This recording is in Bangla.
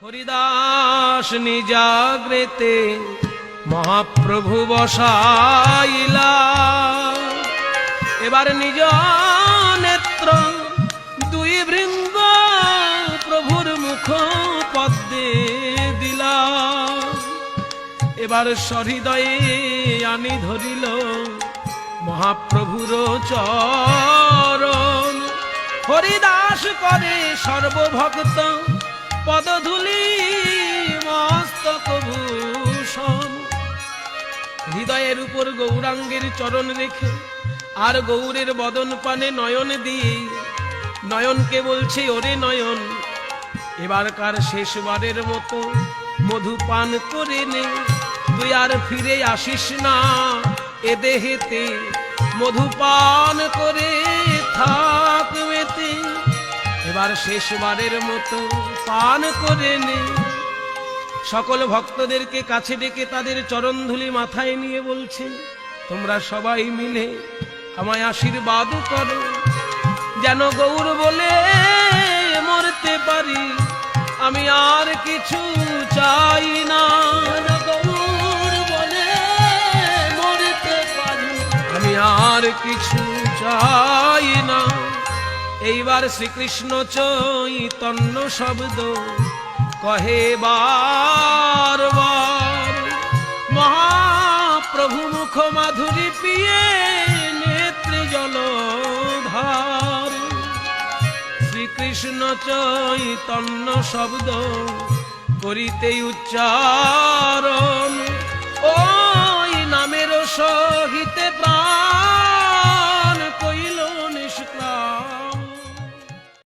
হরিদাস নিজাগ্রেতে মহাপ্রভু বসাইলা, এবার নিজ নেত্র দুই ভৃঙ্গ প্রভুর মুখ পদ্মে দিলা। এবার সহৃদয়ে আনি ধরিল মহাপ্রভুর চরণ। হরিদাস করে সর্বভক্ত পদধূলি মস্তক ভূষণ। হৃদয়ের উপর গৌরাঙ্গের চরণ রেখে আর গৌরের বদন পানে নয়ন দিয়ে নয়নকে বলছে, ওরে নয়ন, এবারকার শেষবারের মতো মধু পান করে নে, তুই আর ফিরে আসিস না এ দেহেতে, মধু পান করে থাক মেতে। এবার শেষবারের মতো পান করে নে। সকল ভক্তদেরকে কাছে ডেকে তাদের চরণধুলি মাথায় নিয়ে বলছে, তোমরা সবাই মিলে আমায় আশীর্বাদ করো, যেন গৌর বলে মরতে পারি, আমি আর কিছু চাই না। গৌর বলে মরতে পারি, আমি আর কিছু চাই না। এইবার শ্রীকৃষ্ণ চৈতন্য শব্দ কহে বারবার, মহাপ্রভু মুখ মাধুরী পিয়ে নেত্রে জলধার। শ্রীকৃষ্ণ চৈতন্য শব্দ করিতে উচ্চারণ, ওই নামের সহিত